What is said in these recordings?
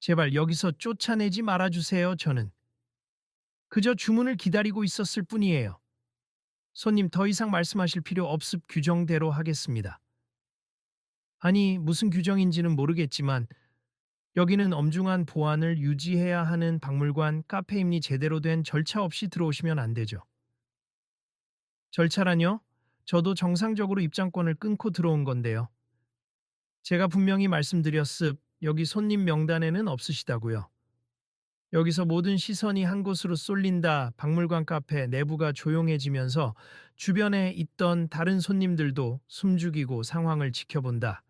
제발 여기서 쫓아내지 말아주세요. 저는 그저 주문을 기다리고 있었을 뿐이에요. 손님 더 이상 말씀하실 필요 없습 규정대로 하겠습니다. 아니, 무슨 규정인지는 모르겠지만 여기는 엄중한 보안을 유지해야 하는 박물관 카페임니 제대로 된 절차 없이 들어오시면 안 되죠. 절차라뇨? 저도 정상적으로 입장권을 끊고 들어온 건데요. 제가 분명히 말씀드렸습. 여기 손님 명단에는 없으시다고요. 여기서 모든 시선이 한 곳으로 쏠린다. 박물관 카페 내부가 조용해지면서 주변에 있던 다른 손님들도 숨죽이고 상황을 지켜본다.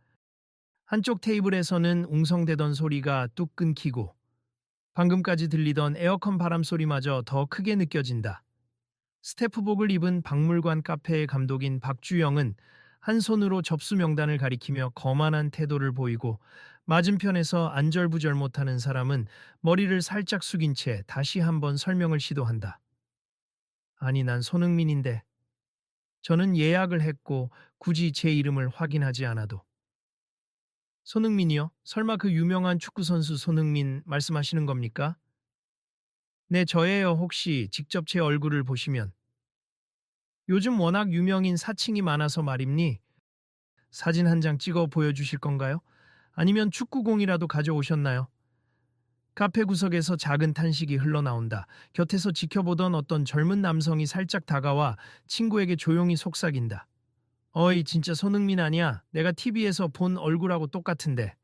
한쪽 테이블에서는 웅성대던 소리가 뚝 끊기고 방금까지 들리던 에어컨 바람 소리마저 더 크게 느껴진다. 스태프복을 입은 박물관 카페의 감독인 박주영은 한 손으로 접수 명단을 가리키며 거만한 태도를 보이고 맞은편에서 안절부절 못하는 사람은 머리를 살짝 숙인 채 다시 한번 설명을 시도한다. 아니, 난 손흥민인데. 저는 예약을 했고 굳이 제 이름을 확인하지 않아도. 손흥민이요? 설마 그 유명한 축구선수 손흥민 말씀하시는 겁니까? 네, 저예요. 혹시 직접 제 얼굴을 보시면. 요즘 워낙 유명인 사칭이 많아서 말입니. 사진 한 장 찍어 보여주실 건가요? 아니면 축구공이라도 가져오셨나요? 카페 구석에서 작은 탄식이 흘러나온다. 곁에서 지켜보던 어떤 젊은 남성이 살짝 다가와 친구에게 조용히 속삭인다. 어이, 진짜 손흥민 아니야? 내가 TV에서 본 얼굴하고 똑같은데.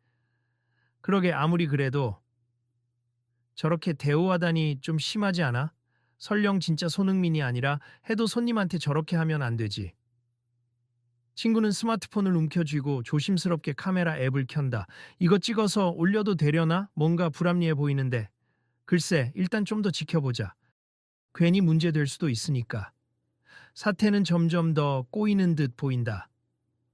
그러게, 아무리 그래도 저렇게 대우하다니 좀 심하지 않아? 설령 진짜 손흥민이 아니라 해도 손님한테 저렇게 하면 안 되지. 친구는 스마트폰을 움켜쥐고 조심스럽게 카메라 앱을 켠다. 이거 찍어서 올려도 되려나? 뭔가 불합리해 보이는데. 글쎄, 일단 좀 더 지켜보자. 괜히 문제될 수도 있으니까. 사태는 점점 더 꼬이는 듯 보인다.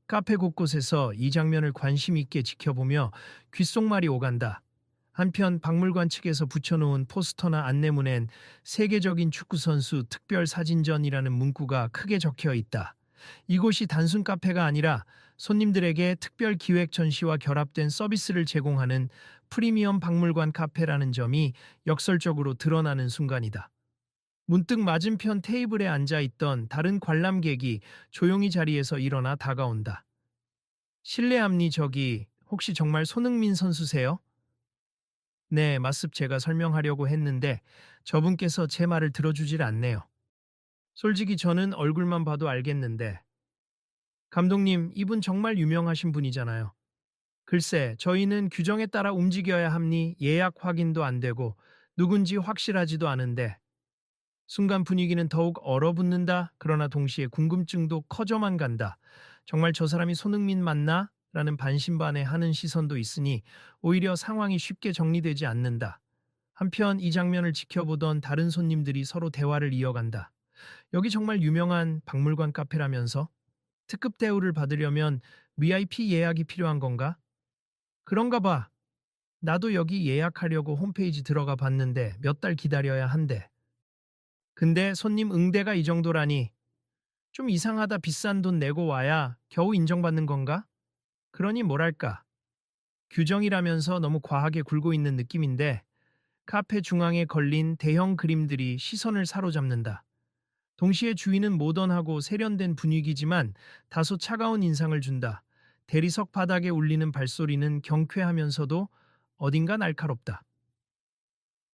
카페 곳곳에서 이 장면을 관심 있게 지켜보며 귓속말이 오간다. 한편 박물관 측에서 붙여놓은 포스터나 안내문엔 세계적인 축구선수 특별 사진전이라는 문구가 크게 적혀 있다. 이곳이 단순 카페가 아니라 손님들에게 특별 기획 전시와 결합된 서비스를 제공하는 프리미엄 박물관 카페라는 점이 역설적으로 드러나는 순간이다. 문득 맞은편 테이블에 앉아 있던 다른 관람객이 조용히 자리에서 일어나 다가온다. 실례합니, 저기 혹시 정말 손흥민 선수세요? 네, 맞습. 제가 설명하려고 했는데 저분께서 제 말을 들어주질 않네요. 솔직히 저는 얼굴만 봐도 알겠는데. 감독님, 이분 정말 유명하신 분이잖아요. 글쎄, 저희는 규정에 따라 움직여야 합니. 예약 확인도 안 되고 누군지 확실하지도 않은데. 순간 분위기는 더욱 얼어붙는다. 그러나 동시에 궁금증도 커져만 간다. 정말 저 사람이 손흥민 맞나? 라는 반신반의하는 시선도 있으니 오히려 상황이 쉽게 정리되지 않는다. 한편 이 장면을 지켜보던 다른 손님들이 서로 대화를 이어간다. 여기 정말 유명한 박물관 카페라면서? 특급 대우를 받으려면 VIP 예약이 필요한 건가? 그런가 봐. 나도 여기 예약하려고 홈페이지 들어가 봤는데 몇 달 기다려야 한대. 근데 손님 응대가 이 정도라니 좀 이상하다. 비싼 돈 내고 와야 겨우 인정받는 건가? 그러니 뭐랄까. 규정이라면서 너무 과하게 굴고 있는 느낌인데 카페 중앙에 걸린 대형 그림들이 시선을 사로잡는다. 동시에 주위는 모던하고 세련된 분위기지만 다소 차가운 인상을 준다. 대리석 바닥에 울리는 발소리는 경쾌하면서도 어딘가 날카롭다.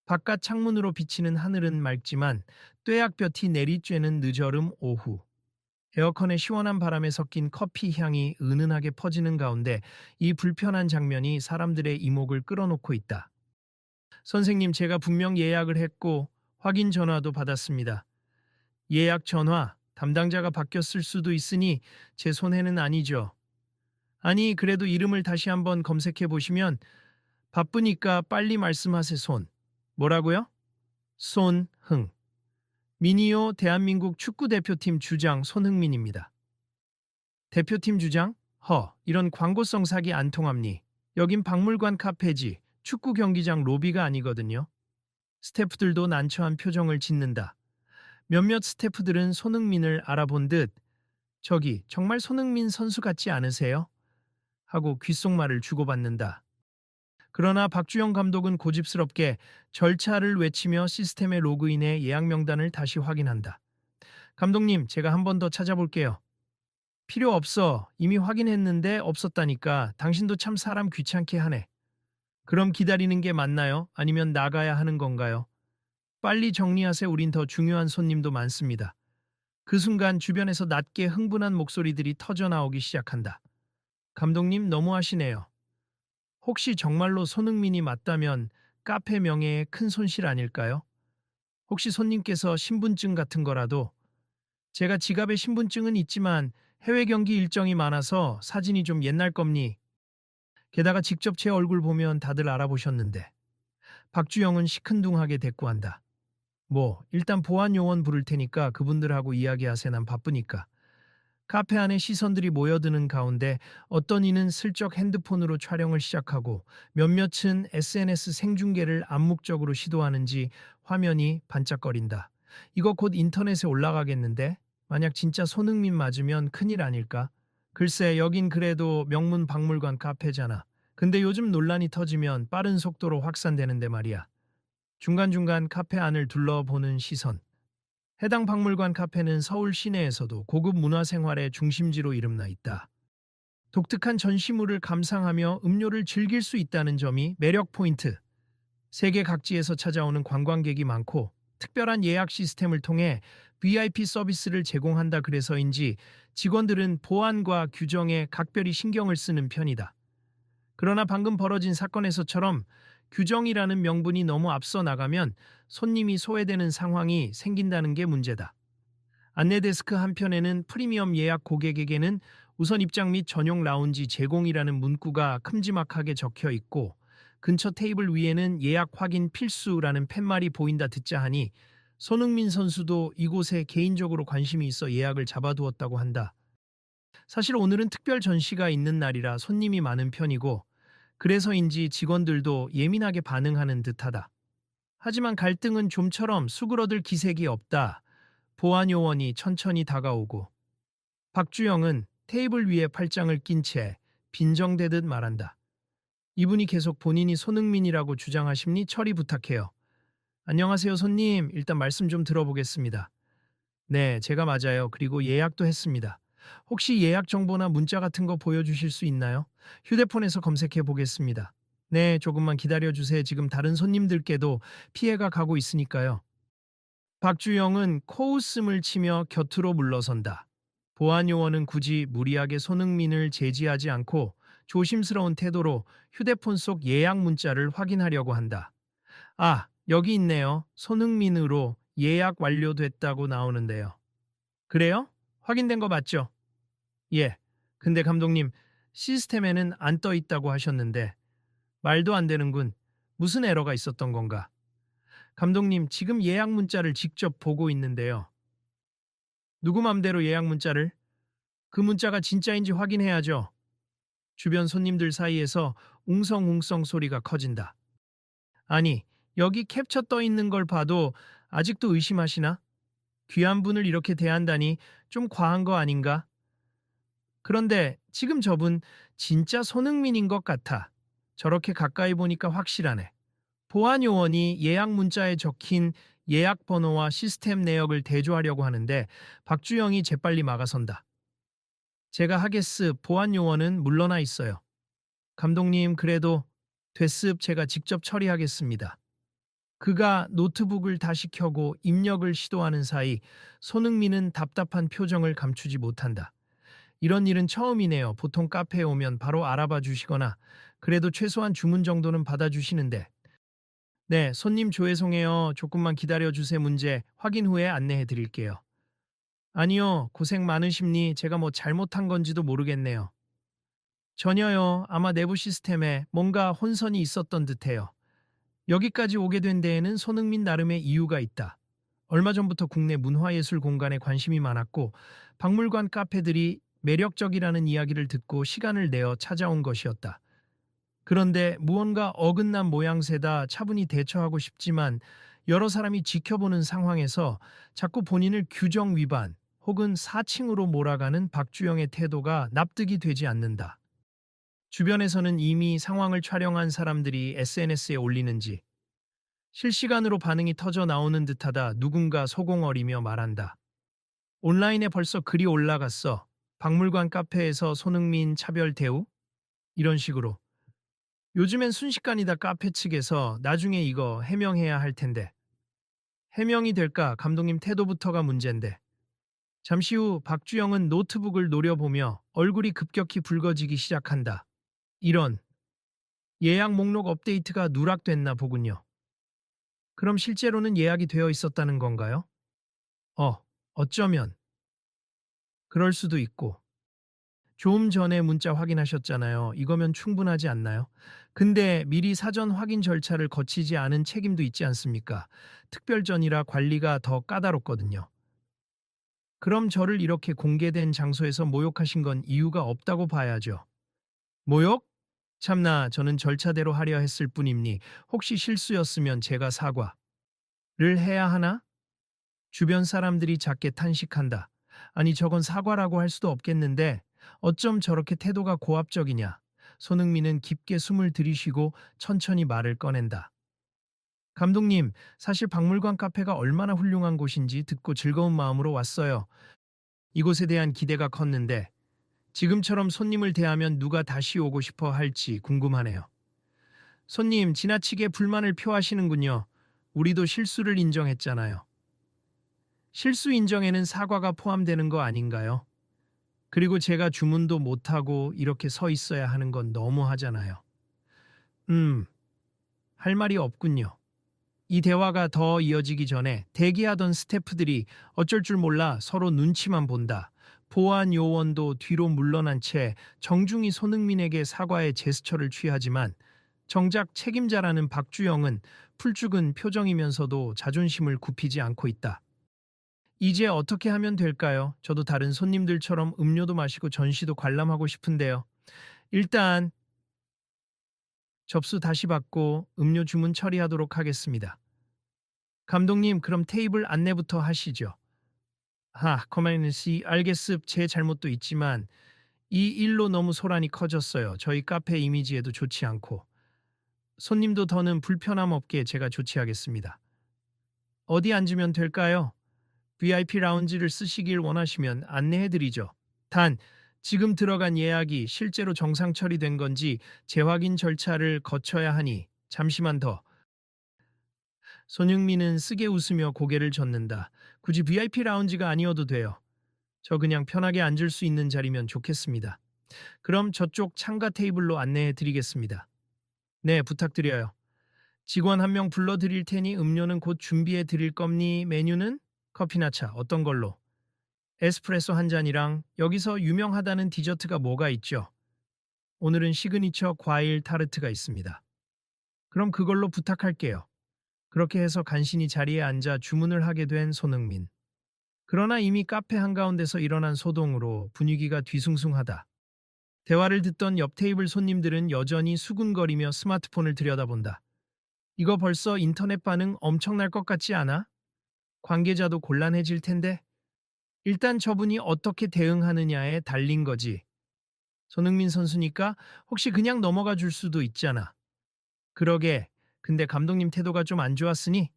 바깥 창문으로 비치는 하늘은 맑지만 뙤약볕이 내리쬐는 늦어름 오후. 에어컨의 시원한 바람에 섞인 커피 향이 은은하게 퍼지는 가운데 이 불편한 장면이 사람들의 이목을 끌어놓고 있다. 선생님, 제가 분명 예약을 했고 확인 전화도 받았습니다. 예약 전화, 담당자가 바뀌었을 수도 있으니 제 손해는 아니죠. 아니, 그래도 이름을 다시 한번 검색해 보시면 바쁘니까 빨리 말씀하세요. 뭐라고요? 손흥. 미니오 대한민국 축구대표팀 주장 손흥민입니다. 대표팀 주장? 이런 광고성 사기 안 통합니. 여긴 박물관 카페지 축구 경기장 로비가 아니거든요. 스태프들도 난처한 표정을 짓는다. 몇몇 스태프들은 손흥민을 알아본 듯 저기 정말 손흥민 선수 같지 않으세요? 하고 귓속말을 주고받는다. 그러나 박주영 감독은 고집스럽게 절차를 외치며 시스템의 로그인해 예약 명단을 다시 확인한다. 감독님, 제가 한 번 더 찾아볼게요. 필요 없어. 이미 확인했는데 없었다니까. 당신도 참 사람 귀찮게 하네. 그럼 기다리는 게 맞나요? 아니면 나가야 하는 건가요? 빨리 정리하세요. 우린 더 중요한 손님도 많습니다. 그 순간 주변에서 낮게 흥분한 목소리들이 터져 나오기 시작한다. 감독님 너무하시네요. 혹시 정말로 손흥민이 맞다면 카페 명예에 큰 손실 아닐까요? 혹시 손님께서 신분증 같은 거라도 제가 지갑에 신분증은 있지만 해외 경기 일정이 많아서 사진이 좀 옛날 겁니. 게다가 직접 제 얼굴 보면 다들 알아보셨는데. 박주영은 시큰둥하게 대꾸한다. 뭐 일단 보안 요원 부를 테니까 그분들하고 이야기하세. 난 바쁘니까. 카페 안에 시선들이 모여드는 가운데 어떤 이는 슬쩍 핸드폰으로 촬영을 시작하고 몇몇은 SNS 생중계를 암묵적으로 시도하는지 화면이 반짝거린다. 이거 곧 인터넷에 올라가겠는데? 만약 진짜 손흥민 맞으면 큰일 아닐까? 글쎄, 여긴 그래도 명문 박물관 카페잖아. 근데 요즘 논란이 터지면 빠른 속도로 확산되는데 말이야. 중간중간 카페 안을 둘러보는 시선. 해당 박물관 카페는 서울 시내에서도 고급 문화생활의 중심지로 이름나 있다. 독특한 전시물을 감상하며 음료를 즐길 수 있다는 점이 매력 포인트. 세계 각지에서 찾아오는 관광객이 많고 특별한 예약 시스템을 통해 VIP 서비스를 제공한다 그래서인지 직원들은 보안과 규정에 각별히 신경을 쓰는 편이다. 그러나 방금 벌어진 사건에서처럼 규정이라는 명분이 너무 앞서 나가면 손님이 소외되는 상황이 생긴다는 게 문제다. 안내 데스크 한편에는 프리미엄 예약 고객에게는 우선 입장 및 전용 라운지 제공이라는 문구가 큼지막하게 적혀 있고 근처 테이블 위에는 예약 확인 필수라는 팻말이 보인다 듣자 하니 손흥민 선수도 이곳에 개인적으로 관심이 있어 예약을 잡아두었다고 한다. 사실 오늘은 특별 전시가 있는 날이라 손님이 많은 편이고 그래서인지 직원들도 예민하게 반응하는 듯하다. 하지만 갈등은 좀처럼 수그러들 기색이 없다. 보안 요원이 천천히 다가오고 박주영은 테이블 위에 팔짱을 낀 채 빈정대듯 말한다. 이분이 계속 본인이 손흥민이라고 주장하심니 처리 부탁해요. 안녕하세요 손님. 일단 말씀 좀 들어보겠습니다. 네, 제가 맞아요. 그리고 예약도 했습니다. 혹시 예약 정보나 문자 같은 거 보여주실 수 있나요? 휴대폰에서 검색해 보겠습니다. 네, 조금만 기다려 주세요. 지금 다른 손님들께도 피해가 가고 있으니까요. 박주영은 코웃음을 치며 곁으로 물러선다. 보안 요원은 굳이 무리하게 손흥민을 제지하지 않고 조심스러운 태도로 휴대폰 속 예약 문자를 확인하려고 한다. 아, 여기 있네요. 손흥민으로 예약 완료됐다고 나오는데요. 그래요? 확인된 거 맞죠? 예. 근데 감독님, 시스템에는 안 떠 있다고 하셨는데 말도 안 되는군. 무슨 에러가 있었던 건가? 감독님, 지금 예약 문자를 직접 보고 있는데요. 누구 맘대로 예약 문자를? 그 문자가 진짜인지 확인해야죠. 주변 손님들 사이에서 웅성웅성 소리가 커진다. 아니, 여기 캡처 떠 있는 걸 봐도 아직도 의심하시나? 귀한 분을 이렇게 대한다니 좀 과한 거 아닌가? 그런데 지금 저분 진짜 손흥민인 것 같아. 저렇게 가까이 보니까 확실하네. 보안 요원이 예약 문자에 적힌 예약 번호와 시스템 내역을 대조하려고 하는데 박주영이 재빨리 막아선다. 제가 하겠습. 보안 요원은 물러나 있어요. 감독님 그래도 됐습. 제가 직접 처리하겠습니다. 그가 노트북을 다시 켜고 입력을 시도하는 사이 손흥민은 답답한 표정을 감추지 못한다. 이런 일은 처음이네요. 보통 카페에 오면 바로 알아봐 주시거나 그래도 최소한 주문 정도는 받아주시는데. 네, 손님 조회송해요. 조금만 기다려 주세요. 문제 확인 후에 안내해 드릴게요. 아니요, 고생 많으십니. 제가 뭐 잘못한 건지도 모르겠네요. 전혀요. 아마 내부 시스템에 뭔가 혼선이 있었던 듯해요. 여기까지 오게 된 데에는 손흥민 나름의 이유가 있다. 얼마 전부터 국내 문화예술 공간에 관심이 많았고 박물관 카페들이 매력적이라는 이야기를 듣고 시간을 내어 찾아온 것이었다. 그런데 무언가 어긋난 모양새다 차분히 대처하고 싶지만 여러 사람이 지켜보는 상황에서 자꾸 본인을 규정 위반 혹은 사칭으로 몰아가는 박주영의 태도가 납득이 되지 않는다. 주변에서는 이미 상황을 촬영한 사람들이 SNS에 올리는지 실시간으로 반응이 터져 나오는 듯하다 누군가 소공어리며 말한다. 온라인에 벌써 글이 올라갔어. 박물관 카페에서 손흥민 차별 대우? 이런 식으로. 요즘엔 순식간이다 카페 측에서 나중에 이거 해명해야 할 텐데. 해명이 될까 감독님 태도부터가 문제인데. 잠시 후 박주영은 노트북을 노려보며 얼굴이 급격히 붉어지기 시작한다. 이런 예약 목록 업데이트가 누락됐나 보군요. 그럼 실제로는 예약이 되어 있었다는 건가요? 어, 어쩌면 그럴 수도 있고. 좀 전에 문자 확인하셨잖아요. 이거면 충분하지 않나요? 근데 미리 사전 확인 절차를 거치지 않은 책임도 있지 않습니까? 특별전이라 관리가 더 까다롭거든요. 그럼 저를 이렇게 공개된 장소에서 모욕하신 건 이유가 없다고 봐야죠. 모욕? 참나, 저는 절차대로 하려 했을 뿐입니. 혹시 실수였으면 제가 사과를 해야 하나? 주변 사람들이 작게 탄식한다. 아니, 저건 사과라고 할 수도 없겠는데 어쩜 저렇게 태도가 고압적이냐. 손흥민은 깊게 숨을 들이쉬고 천천히 말을 꺼낸다. 감독님, 사실 박물관 카페가 얼마나 훌륭한 곳인지 듣고 즐거운 마음으로 왔어요. 이곳에 대한 기대가 컸는데 지금처럼 손님을 대하면 누가 다시 오고 싶어 할지 궁금하네요. 손님, 지나치게 불만을 표하시는군요. 우리도 실수를 인정했잖아요. 실수 인정에는 사과가 포함되는 거 아닌가요? 그리고 제가 주문도 못하고 이렇게 서 있어야 하는 건 너무하잖아요. 음, 할 말이 없군요. 이 대화가 더 이어지기 전에 대기하던 스태프들이 어쩔 줄 몰라 서로 눈치만 본다. 보안 요원도 뒤로 물러난 채 정중히 손흥민에게 사과의 제스처를 취하지만 정작 책임자라는 박주영은 풀죽은 표정이면서도 자존심을 굽히지 않고 있다. 이제 어떻게 하면 될까요? 저도 다른 손님들처럼 음료도 마시고 전시도 관람하고 싶은데요. 일단 접수 다시 받고 음료 주문 처리하도록 하겠습니다. 감독님, 그럼 테이블 안내부터 하시죠. 커맨 씨, 알겠습. 제 잘못도 있지만 이 일로 너무 소란이 커졌어요. 저희 카페 이미지에도 좋지 않고. 손님도 더는 불편함 없게 제가 조치하겠습니다. 어디 앉으면 될까요? VIP 라운지를 쓰시길 원하시면 안내해드리죠. 단, 지금 들어간 예약이 실제로 정상 처리된 건지 재확인 절차를 거쳐야 하니 잠시만 더. 손흥민은 쓰게 웃으며 고개를 젓는다. 굳이 VIP 라운지가 아니어도 돼요. 저 그냥 편하게 앉을 수 있는 자리면 좋겠습니다. 그럼 저쪽 창가 테이블로 안내해 드리겠습니다. 네, 부탁드려요. 직원 한 명 불러 드릴 테니 음료는 곧 준비해 드릴 겁니? 메뉴는? 커피나 차 어떤 걸로? 에스프레소 한 잔이랑 여기서 유명하다는 디저트가 뭐가 있죠? 오늘은 시그니처 과일 타르트가 있습니다. 그럼 그걸로 부탁할게요. 그렇게 해서 간신히 자리에 앉아 주문을 하게 된 손흥민. 그러나 이미 카페 한가운데서 일어난 소동으로 분위기가 뒤숭숭하다. 대화를 듣던 옆 테이블 손님들은 여전히 수군거리며 스마트폰을 들여다본다. 이거 벌써 인터넷 반응 엄청날 것 같지 않아? 관계자도 곤란해질 텐데? 일단 저분이 어떻게 대응하느냐에 달린 거지. 손흥민 선수니까 혹시 그냥 넘어가 줄 수도 있잖아. 그러게, 근데 감독님 태도가 좀 안 좋았으니?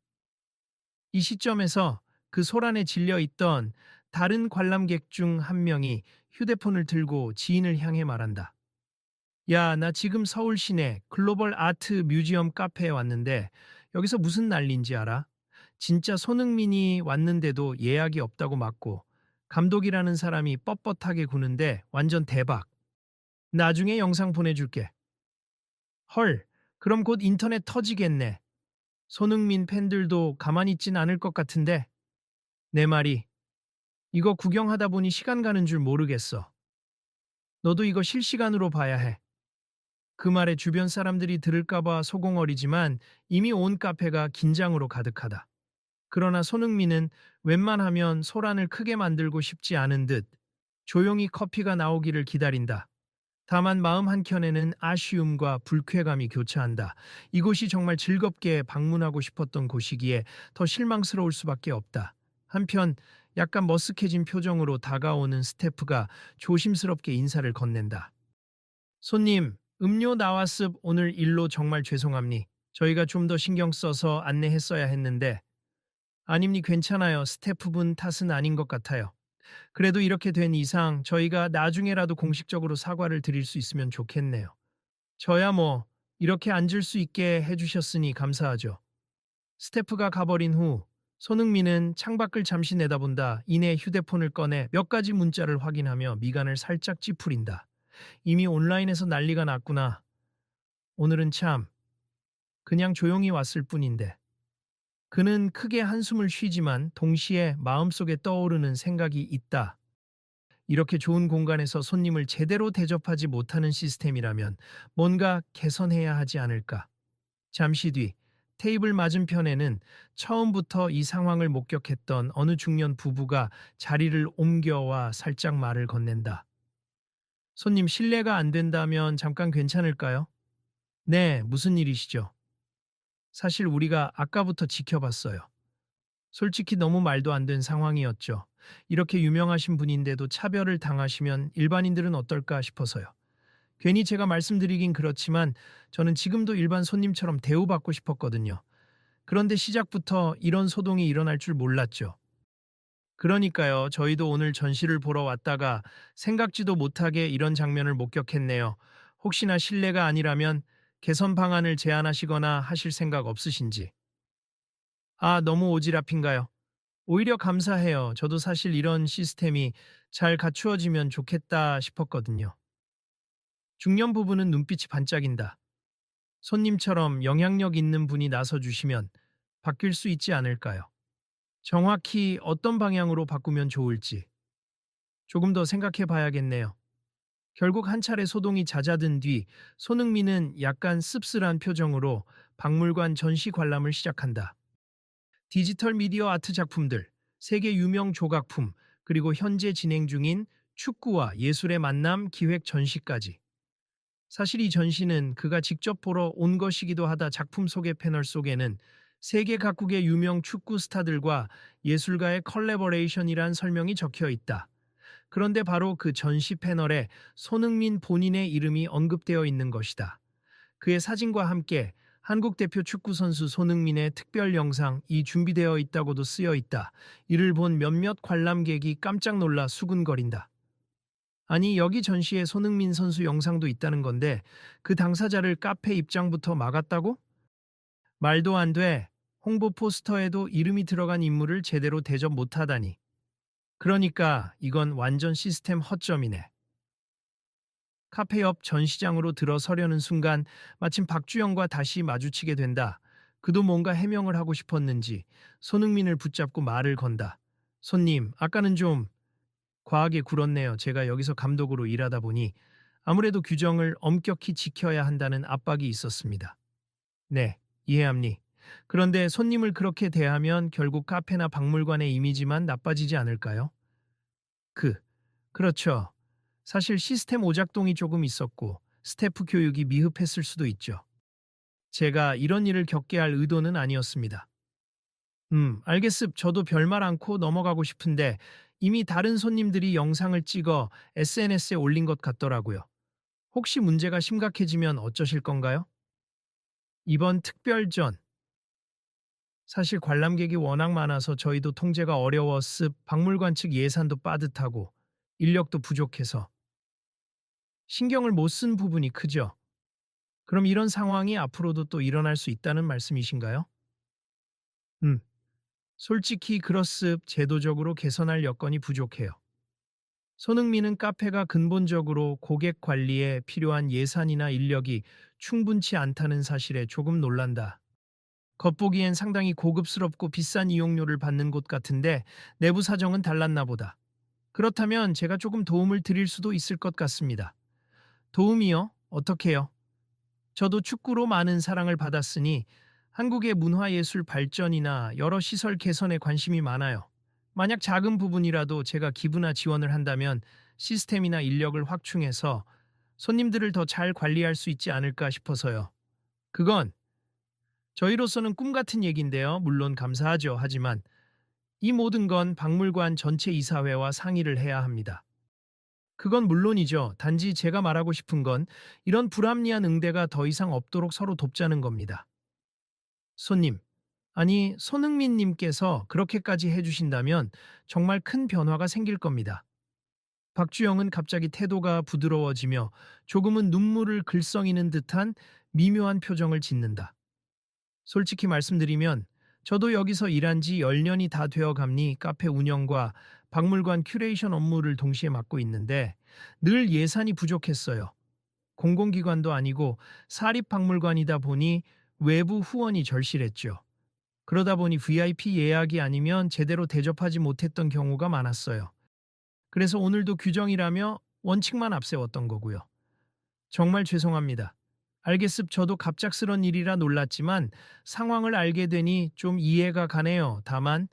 이 시점에서 그 소란에 질려 있던 다른 관람객 중 한 명이 휴대폰을 들고 지인을 향해 말한다. 야, 나 지금 서울 시내 글로벌 아트 뮤지엄 카페에 왔는데 여기서 무슨 난리인지 알아? 진짜 손흥민이 왔는데도 예약이 없다고 맞고 감독이라는 사람이 뻣뻣하게 구는데 완전 대박. 나중에 영상 보내줄게. 헐, 그럼 곧 인터넷 터지겠네. 손흥민 팬들도 가만히 있진 않을 것 같은데. 내 말이, 이거 구경하다 보니 시간 가는 줄 모르겠어. 너도 이거 실시간으로 봐야 해. 그 말에 주변 사람들이 들을까봐 소공어리지만 이미 온 카페가 긴장으로 가득하다. 그러나 손흥민은 웬만하면 소란을 크게 만들고 싶지 않은 듯 조용히 커피가 나오기를 기다린다. 다만 마음 한켠에는 아쉬움과 불쾌감이 교차한다. 이곳이 정말 즐겁게 방문하고 싶었던 곳이기에 더 실망스러울 수밖에 없다. 한편 약간 머쓱해진 표정으로 다가오는 스태프가 조심스럽게 인사를 건넨다. 손님, 음료 나왔습. 오늘 일로 정말 죄송합니. 저희가 좀 더 신경 써서 안내했어야 했는데. 아닙니 괜찮아요. 스태프분 탓은 아닌 것 같아요. 그래도 이렇게 된 이상 저희가 나중에라도 공식적으로 사과를 드릴 수 있으면 좋겠네요. 저야 뭐 이렇게 앉을 수 있게 해주셨으니 감사하죠. 스태프가 가버린 후 손흥민은 창밖을 잠시 내다본다. 이내 휴대폰을 꺼내 몇 가지 문자를 확인하며 미간을 살짝 찌푸린다. 이미 온라인에서 난리가 났구나. 오늘은 참 그냥 조용히 왔을 뿐인데. 그는 크게 한숨을 쉬지만 동시에 마음속에 떠오르는 생각이 있다. 이렇게 좋은 공간에서 손님을 제대로 대접하지 못하는 시스템이라면 뭔가 개선해야 하지 않을까. 잠시 뒤 테이블 맞은편에는 처음부터 이 상황을 목격했던 어느 중년 부부가 자리를 옮겨와 살짝 말을 건넨다. 손님 실례가 안 된다면 잠깐 괜찮을까요? 네, 무슨 일이시죠? 사실 우리가 아까부터 지켜봤어요. 솔직히 너무 말도 안 된 상황이었죠. 이렇게 유명하신 분인데도 차별을 당하시면 일반인들은 어떨까 싶어서요. 괜히 제가 말씀드리긴 그렇지만 저는 지금도 일반 손님처럼 대우받고 싶었거든요. 그런데 시작부터 이런 소동이 일어날 줄 몰랐죠. 그러니까요. 저희도 오늘 전시를 보러 왔다가 생각지도 못하게 이런 장면을 목격했네요. 혹시나 실례가 아니라면 개선 방안을 제안하시거나 하실 생각 없으신지. 아, 너무 오지랖인가요? 오히려 감사해요. 저도 사실 이런 시스템이 잘 갖추어지면 좋겠다 싶었거든요. 중년 부부는 눈빛이 반짝인다. 손님처럼 영향력 있는 분이 나서주시면 바뀔 수 있지 않을까요? 정확히 어떤 방향으로 바꾸면 좋을지 조금 더 생각해 봐야겠네요. 결국 한 차례 소동이 잦아든 뒤 손흥민은 약간 씁쓸한 표정으로 박물관 전시 관람을 시작한다. 디지털 미디어 아트 작품들, 세계 유명 조각품, 그리고 현재 진행 중인 축구와 예술의 만남 기획 전시까지. 사실 이 전시는 그가 직접 보러 온 것이기도 하다. 작품 소개 패널 속에는 세계 각국의 유명 축구 스타들과 예술가의 컬래버레이션이란 설명이 적혀 있다. 그런데 바로 그 전시 패널에 손흥민 본인의 이름이 언급되어 있는 것이다. 그의 사진과 함께 한국 대표 축구 선수 손흥민의 특별 영상이 준비되어 있다고도 쓰여 있다. 이를 본 몇몇 관람객이 깜짝 놀라 수군거린다. 아니, 여기 전시에 손흥민 선수 영상도 있다는 건데 그 당사자를 카페 입장부터 막았다고? 말도 안 돼. 홍보 포스터에도 이름이 들어간 인물을 제대로 대접 못하다니. 그러니까 이건 완전 시스템 허점이네. 카페 옆 전시장으로 들어서려는 순간 마침 박주영과 다시 마주치게 된다. 그도 뭔가 해명을 하고 싶었는지 손흥민을 붙잡고 말을 건다. 손님, 아까는 좀 과하게 굴었네요. 제가 여기서 감독으로 일하다 보니 아무래도 규정을 엄격히 지켜야 한다는 압박이 있었습니다. 네, 이해합니. 그런데 손님을 그렇게 대하면 결국 카페나 박물관의 이미지만 나빠지지 않을까요? 그, 그렇죠. 사실 시스템 오작동이 조금 있었고 스태프 교육이 미흡했을 수도 있죠. 제가 이런 일을 겪게 할 의도는 아니었습니다. 알겠습. 저도 별말 않고 넘어가고 싶은데 이미 다른 손님들이 영상을 찍어 SNS에 올린 것 같더라고요. 혹시 문제가 심각해지면 어쩌실 건가요? 이번 특별전. 사실 관람객이 워낙 많아서 저희도 통제가 어려웠습. 박물관 측 예산도 빠듯하고 인력도 부족해서 신경을 못 쓴 부분이 크죠. 그럼 이런 상황이 앞으로도 또 일어날 수 있다는 말씀이신가요? 음, 솔직히 그렇습. 제도적으로 개선할 여건이 부족해요. 손흥민은 카페가 근본적으로 고객 관리에 필요한 예산이나 인력이 충분치 않다는 사실에 조금 놀란다. 겉보기엔 상당히 고급스럽고 비싼 이용료를 받는 곳 같은데 내부 사정은 달랐나 보다. 그렇다면 제가 조금 도움을 드릴 수도 있을 것 같습니다. 도움이요? 어떻게요? 저도 축구로 많은 사랑을 받았으니 한국의 문화예술 발전이나 여러 시설 개선에 관심이 많아요. 만약 작은 부분이라도 제가 기부나 지원을 한다면 시스템이나 인력을 확충해서 손님들을 더 잘 관리할 수 있지 않을까 싶어서요. 그건 저희로서는 꿈 같은 얘기인데요. 물론 감사하죠. 하지만 이 모든 건 박물관 전체 이사회와 상의를 해야 합니다. 그건 물론이죠. 단지 제가 말하고 싶은 건 이런 불합리한 응대가 더 이상 없도록 서로 돕자는 겁니다. 손님, 아니, 손흥민 님께서 그렇게까지 해주신다면 정말 큰 변화가 생길 겁니다. 박주영은 갑자기 태도가 부드러워지며 조금은 눈물을 글썽이는 듯한 미묘한 표정을 짓는다. 솔직히 말씀드리면 저도 여기서 일한 지 10년이 다 되어 감니 카페 운영과 박물관 큐레이션 업무를 동시에 맡고 있는데 늘 예산이 부족했어요. 공공기관도 아니고 사립박물관이다 보니 외부 후원이 절실했죠. 그러다 보니 VIP 예약이 아니면 제대로 대접하지 못했던 경우가 많았어요. 그래서 오늘도 규정이라며 원칙만 앞세웠던 거고요. 정말 죄송합니다. 알겠습 저도 갑작스런 일이라 놀랐지만 상황을 알게 되니 좀 이해가 가네요. 다만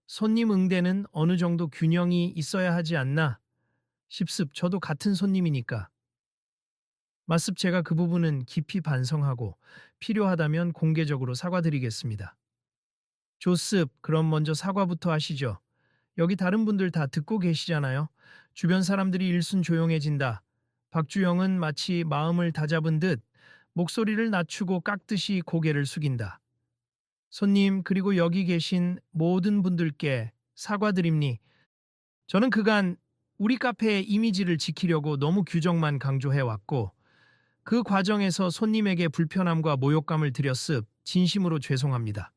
손님 응대는 어느 정도 균형이 있어야 하지 않나 싶습. 저도 같은 손님이니까. 맞습 제가 그 부분은 깊이 반성하고 필요하다면 공개적으로 사과드리겠습니다. 좋습. 그럼 먼저 사과부터 하시죠. 여기 다른 분들 다 듣고 계시잖아요. 주변 사람들이 일순 조용해진다. 박주영은 마치 마음을 다잡은 듯 목소리를 낮추고 깍듯이 고개를 숙인다. 손님, 그리고 여기 계신 모든 분들께 사과드립니. 저는 그간 우리 카페의 이미지를 지키려고 너무 규정만 강조해왔고, 그 과정에서 손님에게 불편함과 모욕감을 드렸습. 진심으로 죄송합니다.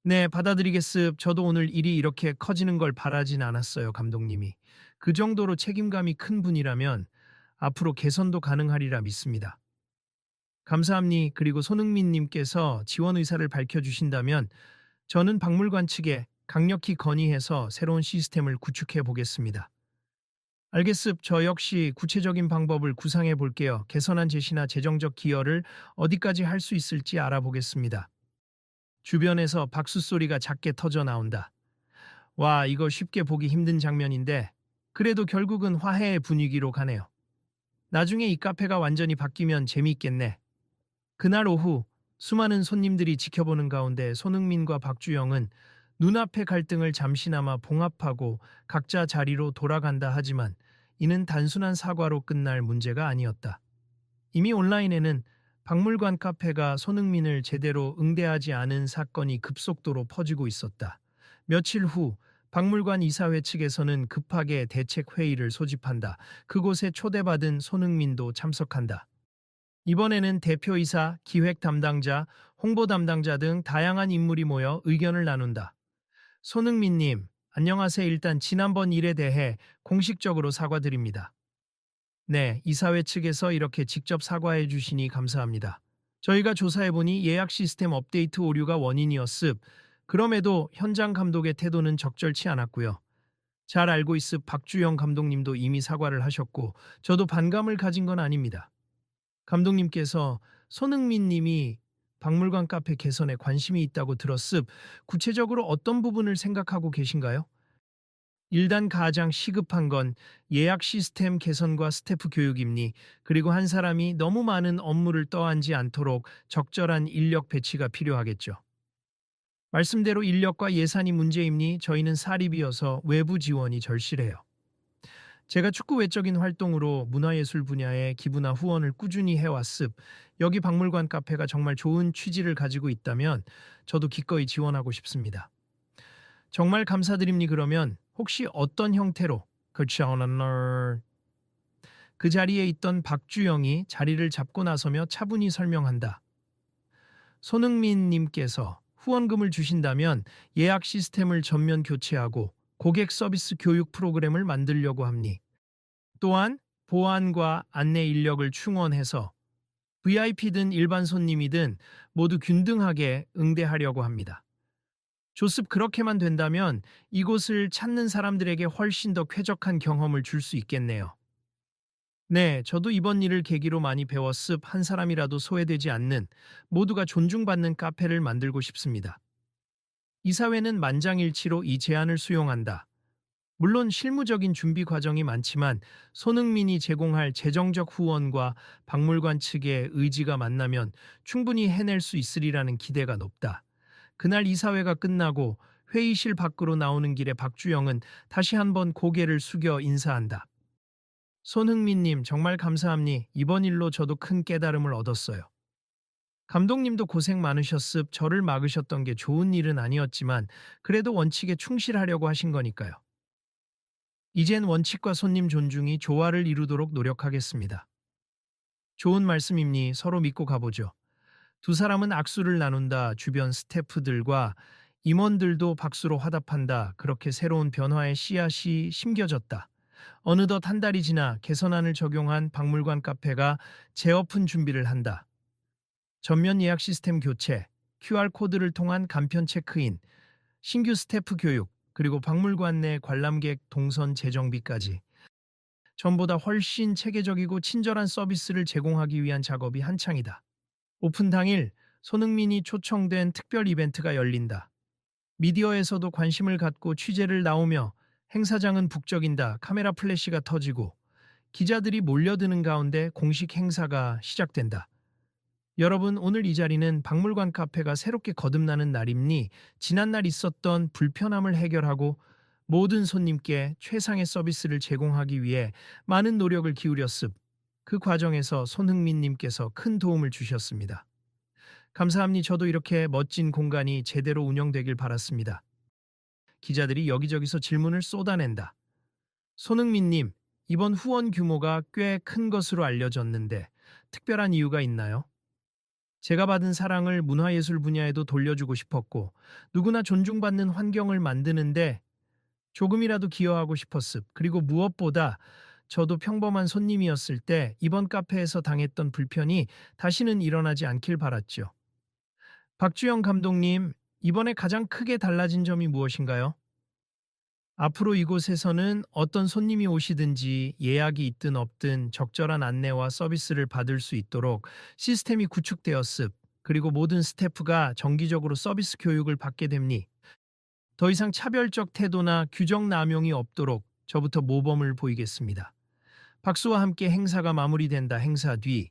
네, 받아들이겠습. 저도 오늘 일이 이렇게 커지는 걸 바라진 않았어요, 감독님이. 그 정도로 책임감이 큰 분이라면 앞으로 개선도 가능하리라 믿습니다. 감사합니. 그리고 손흥민 님께서 지원 의사를 밝혀주신다면 저는 박물관 측에 강력히 건의해서 새로운 시스템을 구축해 보겠습니다. 알겠습. 저 역시 구체적인 방법을 구상해 볼게요. 개선안 제시나 재정적 기여를 어디까지 할 수 있을지 알아보겠습니다. 주변에서 박수 소리가 작게 터져 나온다. 와, 이거 쉽게 보기 힘든 장면인데 그래도 결국은 화해의 분위기로 가네요. 나중에 이 카페가 완전히 바뀌면 재미있겠네. 그날 오후 수많은 손님들이 지켜보는 가운데 손흥민과 박주영은 눈앞의 갈등을 잠시나마 봉합하고 각자 자리로 돌아간다 하지만 이는 단순한 사과로 끝날 문제가 아니었다. 이미 온라인에는 박물관 카페가 손흥민을 제대로 응대하지 않은 사건이 급속도로 퍼지고 있었다. 며칠 후 박물관 이사회 측에서는 급하게 대책 회의를 소집한다. 그곳에 초대받은 손흥민도 참석한다. 이번에는 대표이사, 기획 담당자, 홍보 담당자 등 다양한 인물이 모여 의견을 나눈다. 손흥민님, 안녕하세요. 일단 지난번 일에 대해 공식적으로 사과드립니다. 네, 이사회 측에서 이렇게 직접 사과해 주시니 감사합니다. 저희가 조사해보니 예약 시스템 업데이트 오류가 원인이었습. 그럼에도 현장 감독의 태도는 적절치 않았고요. 잘 알고 있습. 박주영 감독님도 이미 사과를 하셨고 저도 반감을 가진 건 아닙니다. 감독님께서 손흥민 님이 박물관 카페 개선에 관심이 있다고 들었습. 구체적으로 어떤 부분을 생각하고 계신가요? 일단 가장 시급한 건 예약 시스템 개선과 스태프 교육입니. 그리고 한 사람이 너무 많은 업무를 떠안지 않도록 적절한 인력 배치가 필요하겠죠. 말씀대로 인력과 예산이 문제임니 저희는 사립이어서 외부 지원이 절실해요. 제가 축구 외적인 활동으로 문화예술 분야에 기부나 후원을 꾸준히 해왔습. 여기 박물관 카페가 정말 좋은 취지를 가지고 있다면 저도 기꺼이 지원하고 싶습니다. 정말 감사드립니. 그러면 혹시 어떤 형태로 그 자리에 있던 박주영이 자리를 잡고 나서며 차분히 설명한다. 손흥민 님께서 후원금을 주신다면 예약 시스템을 전면 교체하고 고객 서비스 교육 프로그램을 만들려고 합니. 또한 보안과 안내 인력을 충원해서 VIP든 일반 손님이든 모두 균등하게 응대하려고 합니다. 좋습. 그렇게만 된다면 이곳을 찾는 사람들에게 훨씬 더 쾌적한 경험을 줄 수 있겠네요. 네, 저도 이번 일을 계기로 많이 배웠습. 한 사람이라도 소외되지 않는 모두가 존중받는 카페를 만들고 싶습니다. 이사회는 만장일치로 이 제안을 수용한다. 물론 실무적인 준비 과정이 많지만 손흥민이 제공할 재정적 후원과 박물관 측의 의지가 만나면 충분히 해낼 수 있으리라는 기대가 높다. 그날 이사회가 끝나고 회의실 밖으로 나오는 길에 박주영은 다시 한번 고개를 숙여 인사한다. 손흥민님 정말 감사합니. 이번 일로 저도 큰 깨달음을 얻었어요. 감독님도 고생 많으셨습. 저를 막으셨던 게 좋은 일은 아니었지만 그래도 원칙에 충실하려고 하신 거니까요. 이젠 원칙과 손님 존중이 조화를 이루도록 노력하겠습니다. 좋은 말씀입니. 서로 믿고 가보죠. 두 사람은 악수를 나눈다. 주변 스태프들과 임원들도 박수로 화답한다. 그렇게 새로운 변화의 씨앗이 심겨졌다. 어느덧 한 달이 지나 개선안을 적용한 박물관 카페가 재오픈 준비를 한다. 전면 예약 시스템 교체, QR코드를 통한 간편 체크인, 신규 스태프 교육, 그리고 박물관 내 관람객 동선 재정비까지 전보다 훨씬 체계적이고 친절한 서비스를 제공하기 위한 작업이 한창이다. 오픈 당일 손흥민이 초청된 특별 이벤트가 열린다. 미디어에서도 관심을 갖고 취재를 나오며 행사장은 북적인다. 카메라 플래시가 터지고 기자들이 몰려드는 가운데 공식 행사가 시작된다. 여러분, 오늘 이 자리는 박물관 카페가 새롭게 거듭나는 날입니. 지난날 있었던 불편함을 해결하고 모든 손님께 최상의 서비스를 제공하기 위해 많은 노력을 기울였습. 그 과정에서 손흥민님께서 큰 도움을 주셨습니다. 감사합니. 저도 이렇게 멋진 공간이 제대로 운영되길 바랐습니다. 기자들이 여기저기서 질문을 쏟아낸다. 손흥민님, 이번 후원 규모가 꽤 큰 것으로 알려졌는데 특별한 이유가 있나요? 제가 받은 사랑을 문화예술 분야에도 돌려주고 싶었고 누구나 존중받는 환경을 만드는데 조금이라도 기여하고 싶었습. 그리고 무엇보다 저도 평범한 손님이었을 때 이번 카페에서 당했던 불편이 다시는 일어나지 않길 바랐죠. 박주영 감독님, 이번에 가장 크게 달라진 점이 무엇인가요? 앞으로 이곳에서는 어떤 손님이 오시든지 예약이 있든 없든 적절한 안내와 서비스를 받을 수 있도록 시스템이 구축되었습. 그리고 모든 스태프가 정기적으로 서비스 교육을 받게 됩니. 더 이상 차별적 태도나 규정 남용이 없도록 저부터 모범을 보이겠습니다. 박수와 함께 행사가 마무리된다. 행사 뒤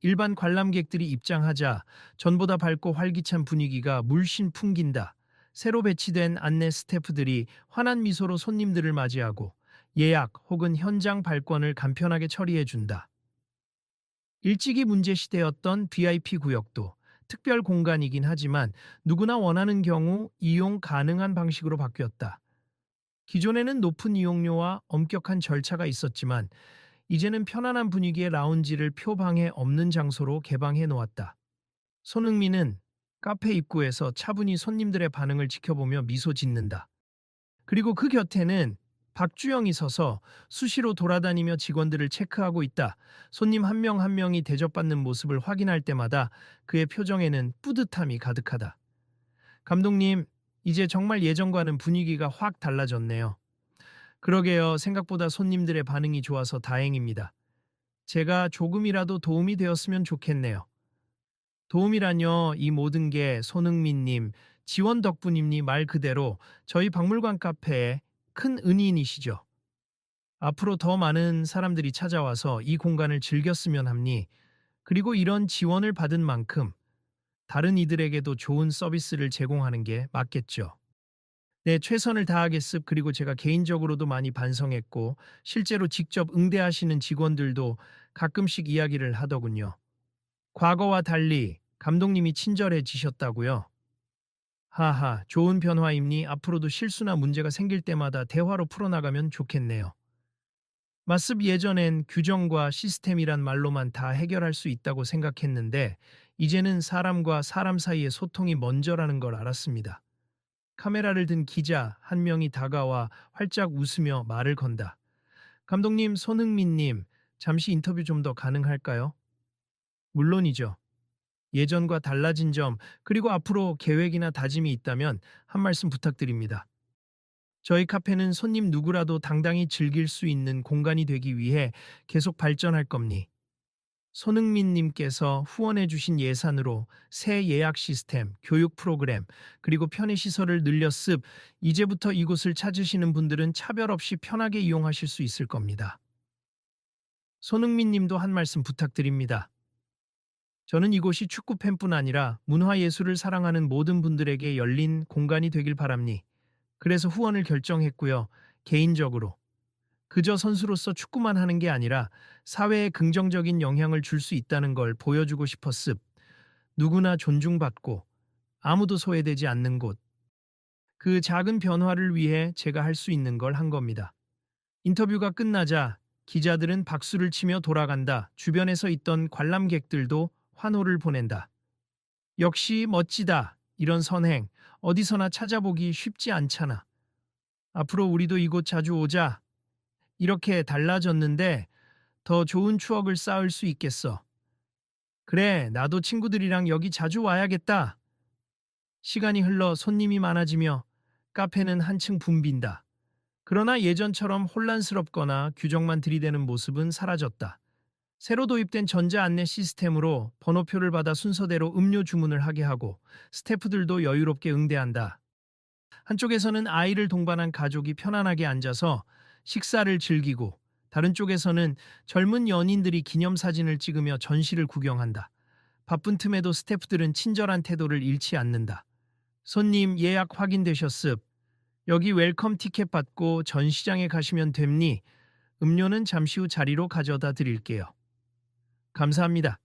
일반 관람객들이 입장하자 전보다 밝고 활기찬 분위기가 물씬 풍긴다. 새로 배치된 안내 스태프들이 환한 미소로 손님들을 맞이하고 예약 혹은 현장 발권을 간편하게 처리해준다. 일찍이 문제시되었던 VIP 구역도 특별 공간이긴 하지만 누구나 원하는 경우 이용 가능한 방식으로 바뀌었다. 기존에는 높은 이용료와 엄격한 절차가 있었지만 이제는 편안한 분위기의 라운지를 표방에 없는 장소로 개방해 놓았다. 손흥민은 카페 입구에서 차분히 손님들의 반응을 지켜보며 미소 짓는다. 그리고 그 곁에는 박주영이 서서 수시로 돌아다니며 직원들을 체크하고 있다. 손님 한 명 한 명이 대접받는 모습을 확인할 때마다 그의 표정에는 뿌듯함이 가득하다. 감독님, 이제 정말 예전과는 분위기가 확 달라졌네요. 그러게요. 생각보다 손님들의 반응이 좋아서 다행입니다. 제가 조금이라도 도움이 되었으면 좋겠네요. 도움이라뇨. 이 모든 게 손흥민님 지원 덕분입니. 말 그대로 저희 박물관 카페의 큰 은인이시죠. 앞으로 더 많은 사람들이 찾아와서 이 공간을 즐겼으면 합니. 그리고 이런 지원을 받은 만큼 다른 이들에게도 좋은 서비스를 제공하는 게 맞겠죠. 네, 최선을 다하겠습. 그리고 제가 개인적으로도 많이 반성했고 실제로 직접 응대하시는 직원들도 가끔씩 이야기를 하더군요. 과거와 달리 감독님이 친절해지셨다고요? 하하, 좋은 변화입니. 앞으로도 실수나 문제가 생길 때마다 대화로 풀어나가면 좋겠네요. 맞습. 예전엔 규정과 시스템이란 말로만 다 해결할 수 있다고 생각했는데 이제는 사람과 사람 사이의 소통이 먼저라는 걸 알았습니다. 카메라를 든 기자 한 명이 다가와 활짝 웃으며 말을 건다. 감독님, 손흥민님, 잠시 인터뷰 좀 더 가능할까요? 물론이죠. 예전과 달라진 점, 그리고 앞으로 계획이나 다짐이 있다면 한 말씀 부탁드립니다. 저희 카페는 손님 누구라도 당당히 즐길 수 있는 공간이 되기 위해 계속 발전할 겁니. 손흥민님께서 후원해주신 예산으로 새 예약 시스템, 교육 프로그램, 그리고 편의시설을 늘렸습. 이제부터 이곳을 찾으시는 분들은 차별 없이 편하게 이용하실 수 있을 겁니다. 손흥민님도 한 말씀 부탁드립니다. 저는 이곳이 축구 팬뿐 아니라 문화예술을 사랑하는 모든 분들에게 열린 공간이 되길 바랍니. 그래서 후원을 결정했고요. 개인적으로 그저 선수로서 축구만 하는 게 아니라 사회에 긍정적인 영향을 줄 수 있다는 걸 보여주고 싶었습. 누구나 존중받고 아무도 소외되지 않는 곳. 그 작은 변화를 위해 제가 할 수 있는 걸 한 겁니다. 인터뷰가 끝나자 기자들은 박수를 치며 돌아간다. 주변에서 있던 관람객들도 환호를 보낸다. 역시 멋지다. 이런 선행 어디서나 찾아보기 쉽지 않잖아. 앞으로 우리도 이곳 자주 오자. 이렇게 달라졌는데 더 좋은 추억을 쌓을 수 있겠어. 그래, 나도 친구들이랑 여기 자주 와야겠다. 시간이 흘러 손님이 많아지며 카페는 한층 붐빈다. 그러나 예전처럼 혼란스럽거나 규정만 들이대는 모습은 사라졌다. 새로 도입된 전자 안내 시스템으로 번호표를 받아 순서대로 음료 주문을 하게 하고 스태프들도 여유롭게 응대한다. 한쪽에서는 아이를 동반한 가족이 편안하게 앉아서 식사를 즐기고 다른 쪽에서는 젊은 연인들이 기념사진을 찍으며 전시를 구경한다. 바쁜 틈에도 스태프들은 친절한 태도를 잃지 않는다. 손님 예약 확인되셨습. 여기 웰컴 티켓 받고 전시장에 가시면 됩니. 음료는 잠시 후 자리로 가져다 드릴게요. 감사합니다.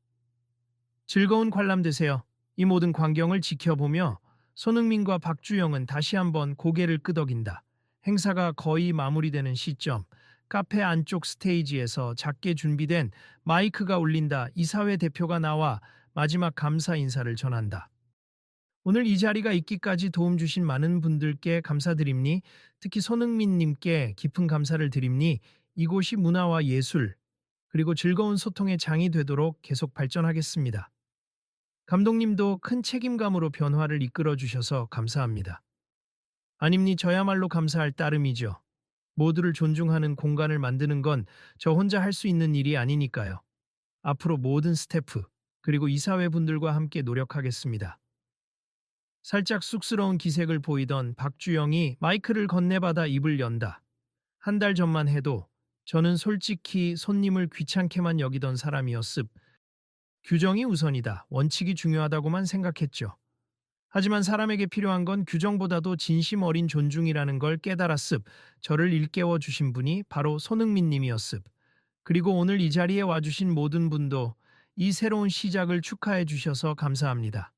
즐거운 관람 되세요. 이 모든 광경을 지켜보며 손흥민과 박주영은 다시 한번 고개를 끄덕인다. 행사가 거의 마무리되는 시점, 카페 안쪽 스테이지에서 작게 준비된 마이크가 울린다. 이사회 대표가 나와 마지막 감사 인사를 전한다. 오늘 이 자리가 있기까지 도움 주신 많은 분들께 감사드립니. 특히 손흥민님께 깊은 감사를 드립니. 이곳이 문화와 예술, 그리고 즐거운 소통의 장이 되도록 계속 발전하겠습니다. 감독님도 큰 책임감으로 변화를 이끌어 주셔서 감사합니다. 아닙니 저야말로 감사할 따름이죠. 모두를 존중하는 공간을 만드는 건 저 혼자 할 수 있는 일이 아니니까요. 앞으로 모든 스태프, 그리고 이사회분들과 함께 노력하겠습니다. 살짝 쑥스러운 기색을 보이던 박주영이 마이크를 건네받아 입을 연다. 한 달 전만 해도 저는 솔직히 손님을 귀찮게만 여기던 사람이었습. 규정이 우선이다. 원칙이 중요하다고만 생각했죠. 하지만 사람에게 필요한 건 규정보다도 진심 어린 존중이라는 걸 깨달았습. 저를 일깨워 주신 분이 바로 손흥민 님이었습. 그리고 오늘 이 자리에 와주신 모든 분도 이 새로운 시작을 축하해 주셔서 감사합니다.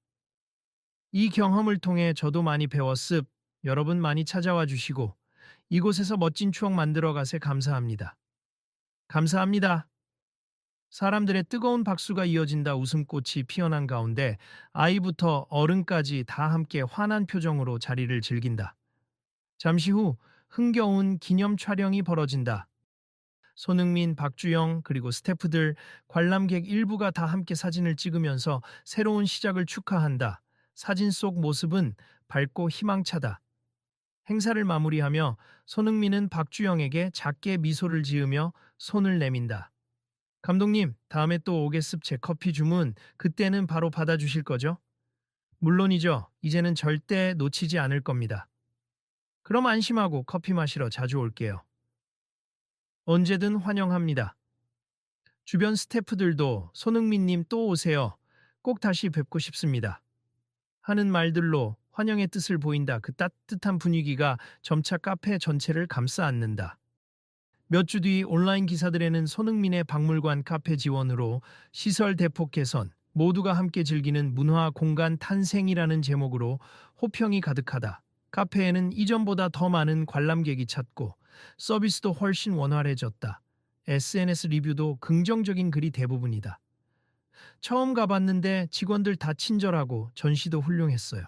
이 경험을 통해 저도 많이 배웠습. 여러분 많이 찾아와 주시고 이곳에서 멋진 추억 만들어 가세 감사합니다. 감사합니다. 사람들의 뜨거운 박수가 이어진다. 웃음꽃이 피어난 가운데 아이부터 어른까지 다 함께 환한 표정으로 자리를 즐긴다. 잠시 후 흥겨운 기념 촬영이 벌어진다. 손흥민, 박주영, 그리고 스태프들, 관람객 일부가 다 함께 사진을 찍으면서 새로운 시작을 축하한다. 사진 속 모습은 밝고 희망차다. 행사를 마무리하며 손흥민은 박주영에게 작게 미소를 지으며 손을 내민다. 감독님, 다음에 또 오겠습. 제 커피 주문 그때는 바로 받아주실 거죠? 물론이죠. 이제는 절대 놓치지 않을 겁니다. 그럼 안심하고 커피 마시러 자주 올게요. 언제든 환영합니다. 주변 스태프들도 손흥민님 또 오세요. 꼭 다시 뵙고 싶습니다. 하는 말들로 환영의 뜻을 보인다. 그 따뜻한 분위기가 점차 카페 전체를 감싸 안는다. 몇 주 뒤 온라인 기사들에는 손흥민의 박물관 카페 지원으로 시설 대폭 개선, 모두가 함께 즐기는 문화 공간 탄생이라는 제목으로 호평이 가득하다. 카페에는 이전보다 더 많은 관람객이 찾고 서비스도 훨씬 원활해졌다. SNS 리뷰도 긍정적인 글이 대부분이다. 처음 가봤는데 직원들 다 친절하고 전시도 훌륭했어요.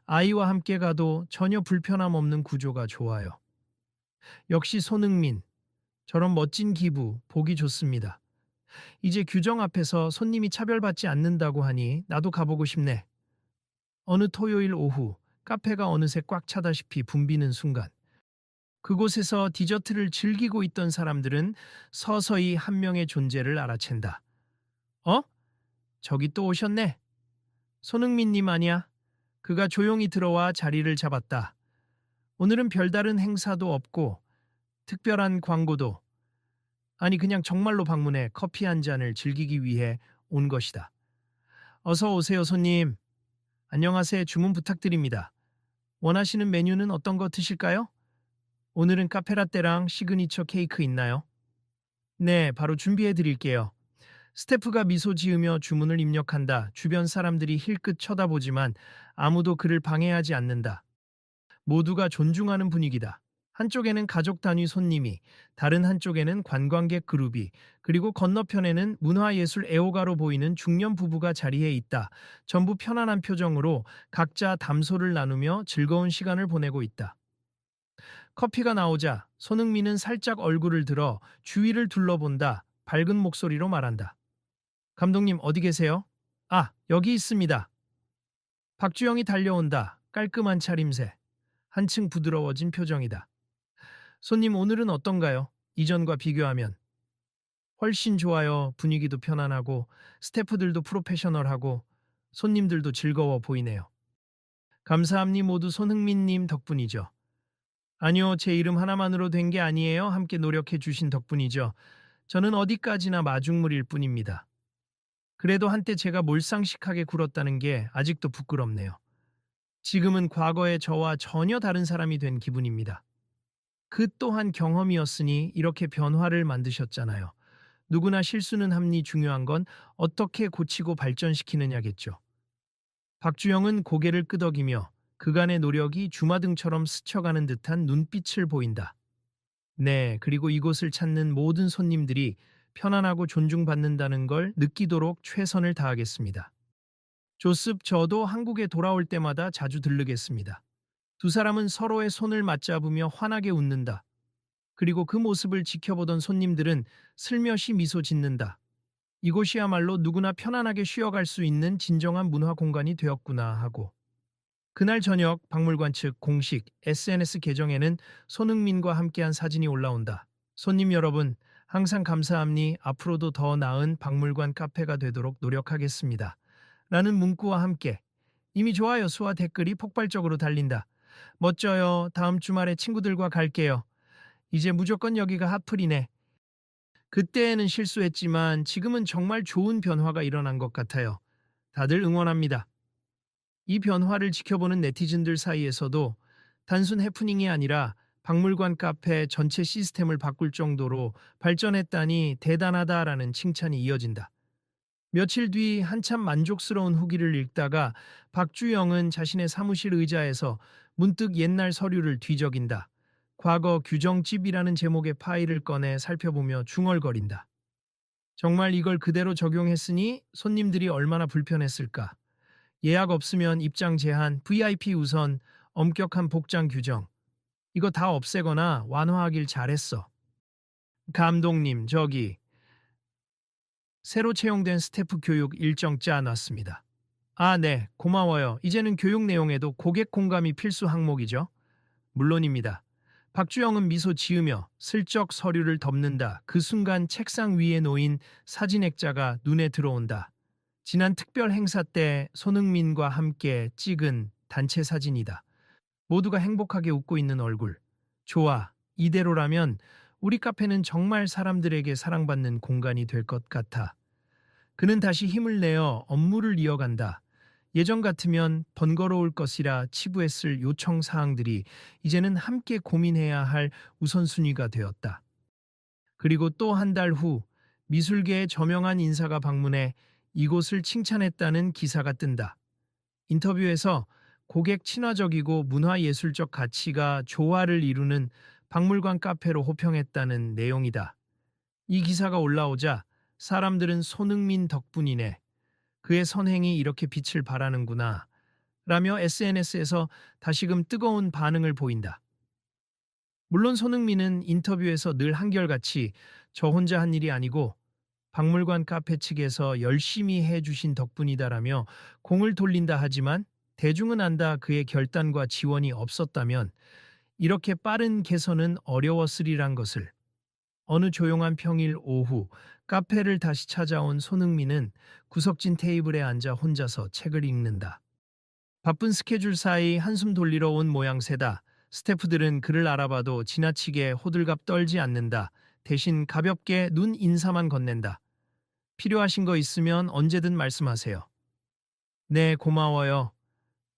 아이와 함께 가도 전혀 불편함 없는 구조가 좋아요. 역시 손흥민, 저런 멋진 기부 보기 좋습니다. 이제 규정 앞에서 손님이 차별받지 않는다고 하니 나도 가보고 싶네. 어느 토요일 오후 카페가 어느새 꽉 차다시피 붐비는 순간 그곳에서 디저트를 즐기고 있던 사람들은 서서히 한 명의 존재를 알아챈다. 어? 저기 또 오셨네. 손흥민님 아니야? 그가 조용히 들어와 자리를 잡았다. 오늘은 별다른 행사도 없고 특별한 광고도 아니 그냥 정말로 방문해 커피 한 잔을 즐기기 위해 온 것이다. 어서 오세요 손님. 안녕하세요. 주문 부탁드립니다. 원하시는 메뉴는 어떤 거 드실까요? 오늘은 카페라떼랑 시그니처 케이크 있나요? 네, 바로 준비해 드릴게요. 스태프가 미소 지으며 주문을 입력한다. 주변 사람들이 힐끗 쳐다보지만 아무도 그를 방해하지 않는다. 모두가 존중하는 분위기다. 한쪽에는 가족 단위 손님이, 다른 한쪽에는 관광객 그룹이, 그리고 건너편에는 문화예술 애호가로 보이는 중년 부부가 자리해 있다. 전부 편안한 표정으로 각자 담소를 나누며 즐거운 시간을 보내고 있다. 커피가 나오자 손흥민은 살짝 얼굴을 들어 주위를 둘러본다. 밝은 목소리로 말한다. 감독님 어디 계세요? 아, 여기 있습니다. 박주영이 달려온다. 깔끔한 차림새. 한층 부드러워진 표정이다. 손님 오늘은 어떤가요? 이전과 비교하면. 훨씬 좋아요. 분위기도 편안하고 스태프들도 프로페셔널하고 손님들도 즐거워 보이네요. 감사합니 모두 손흥민님 덕분이죠. 아니요, 제 이름 하나만으로 된 게 아니에요. 함께 노력해 주신 덕분이죠. 저는 어디까지나 마중물일 뿐입니다. 그래도 한때 제가 몰상식하게 굴었다는 게 아직도 부끄럽네요. 지금은 과거의 저와 전혀 다른 사람이 된 기분입니다. 그 또한 경험이었으니 이렇게 변화를 만드셨잖아요. 누구나 실수는 합니 중요한 건 어떻게 고치고 발전시키느냐겠죠. 박주영은 고개를 끄덕이며 그간의 노력이 주마등처럼 스쳐가는 듯한 눈빛을 보인다. 네, 그리고 이곳을 찾는 모든 손님들이 편안하고 존중받는다는 걸 느끼도록 최선을 다하겠습니다. 조습, 저도 한국에 돌아올 때마다 자주 들르겠습니다. 두 사람은 서로의 손을 맞잡으며 환하게 웃는다. 그리고 그 모습을 지켜보던 손님들은 슬며시 미소 짓는다. 이곳이야말로 누구나 편안하게 쉬어갈 수 있는 진정한 문화 공간이 되었구나 하고. 그날 저녁 박물관 측 공식 SNS 계정에는 손흥민과 함께한 사진이 올라온다. 손님 여러분, 항상 감사합니. 앞으로도 더 나은 박물관 카페가 되도록 노력하겠습니다. 라는 문구와 함께 이미 좋아요 수와 댓글이 폭발적으로 달린다. 멋져요. 다음 주말에 친구들과 갈게요. 이제 무조건 여기가 핫플이네. 그때에는 실수했지만 지금은 정말 좋은 변화가 일어난 것 같아요. 다들 응원합니다. 이 변화를 지켜보는 네티즌들 사이에서도 단순 해프닝이 아니라 박물관 카페 전체 시스템을 바꿀 정도로 발전했다니 대단하다라는 칭찬이 이어진다. 며칠 뒤 한참 만족스러운 후기를 읽다가 박주영은 자신의 사무실 의자에서 문득 옛날 서류를 뒤적인다. 과거 규정집이라는 제목의 파일을 꺼내 살펴보며 중얼거린다. 정말 이걸 그대로 적용했으니 손님들이 얼마나 불편했을까. 예약 없으면 입장 제한, VIP 우선, 엄격한 복장 규정. 이거 다 없애거나 완화하길 잘했어. 감독님, 저기 새로 채용된 스태프 교육 일정 짜놨습니다. 아, 네, 고마워요. 이제는 교육 내용에도 고객 공감이 필수 항목이죠. 물론입니다. 박주영은 미소 지으며 슬쩍 서류를 덮는다. 그 순간 책상 위에 놓인 사진 액자가 눈에 들어온다. 지난 특별 행사 때 손흥민과 함께 찍은 단체 사진이다. 모두가 행복하게 웃고 있는 얼굴. 좋아. 이대로라면 우리 카페는 정말 사람들에게 사랑받는 공간이 될 것 같아. 그는 다시 힘을 내어 업무를 이어간다. 예전 같으면 번거로울 것이라 치부했을 요청 사항들이 이제는 함께 고민해야 할 우선순위가 되었다. 그리고 또 한 달 후 미술계의 저명한 인사가 방문해 이곳을 칭찬했다는 기사가 뜬다. 인터뷰에서 고객 친화적이고 문화예술적 가치가 조화를 이루는 박물관 카페로 호평했다는 내용이다. 이 기사가 올라오자 사람들은 손흥민 덕분이네. 그의 선행이 이렇게 빛을 발하는구나. 라며 SNS에서 다시금 뜨거운 반응을 보인다. 물론 손흥민은 인터뷰에서 늘 한결같이 저 혼자 한 일이 아니고 박물관 카페 측에서 열심히 해주신 덕분이다라며 공을 돌린다 하지만 대중은 안다 그의 결단과 지원이 없었다면 이렇게 빠른 개선은 어려웠으리란 것을. 어느 조용한 평일 오후 카페를 다시 찾아온 손흥민은 구석진 테이블에 앉아 혼자서 책을 읽는다. 바쁜 스케줄 사이 한숨 돌리러 온 모양새다. 스태프들은 그를 알아봐도 지나치게 호들갑 떨지 않는다. 대신 가볍게 눈 인사만 건넨다. 필요하신 거 있으면 언제든 말씀하세요. 네, 고마워요.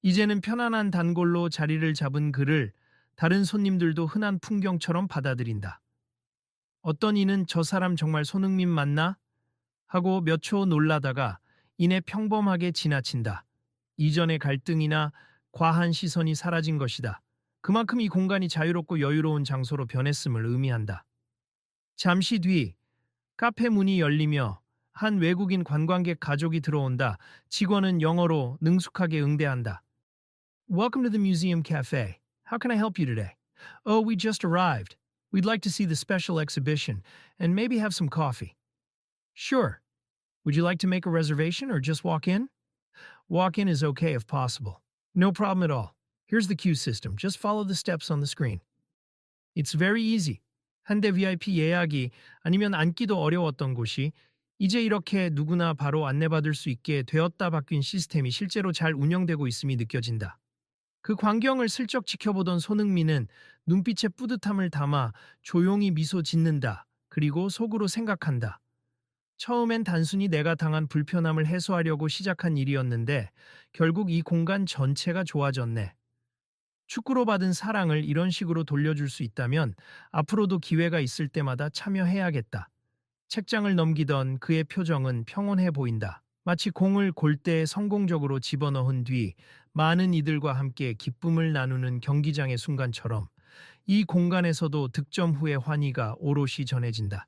이제는 편안한 단골로 자리를 잡은 그를 다른 손님들도 흔한 풍경처럼 받아들인다. 어떤 이는 저 사람 정말 손흥민 맞나? 하고 몇 초 놀라다가 이내 평범하게 지나친다. 이전의 갈등이나 과한 시선이 사라진 것이다. 그만큼 이 공간이 자유롭고 여유로운 장소로 변했음을 의미한다. 잠시 뒤 카페 문이 열리며 한 외국인 관광객 가족이 들어온다. 직원은 영어로 능숙하게 응대한다. Welcome to the Museum Cafe. How can I help you today? Oh, we just arrived. We'd like to see the special exhibition and maybe have some coffee. Sure. Would you like to make a reservation or just walk in? Walk in is okay if possible. No problem at all. Here's the queue system. Just follow the steps on the screen. It's very easy. 한대 VIP 예약이 아니면 앉기도 어려웠던 곳이 이제 이렇게 누구나 바로 안내받을 수 있게 되었다. 바뀐 시스템이 실제로 잘 운영되고 있음이 느껴진다. 그 광경을 슬쩍 지켜보던 손흥민은 눈빛에 뿌듯함을 담아 조용히 미소 짓는다. 그리고 속으로 생각한다. 처음엔 단순히 내가 당한 불편함을 해소하려고 시작한 일이었는데 결국 이 공간 전체가 좋아졌네. 축구로 받은 사랑을 이런 식으로 돌려줄 수 있다면 앞으로도 기회가 있을 때마다 참여해야겠다. 책장을 넘기던 그의 표정은 평온해 보인다. 마치 공을 골대에 성공적으로 집어넣은 뒤 많은 이들과 함께 기쁨을 나누는 경기장의 순간처럼 이 공간에서도 득점 후의 환희가 오롯이 전해진다.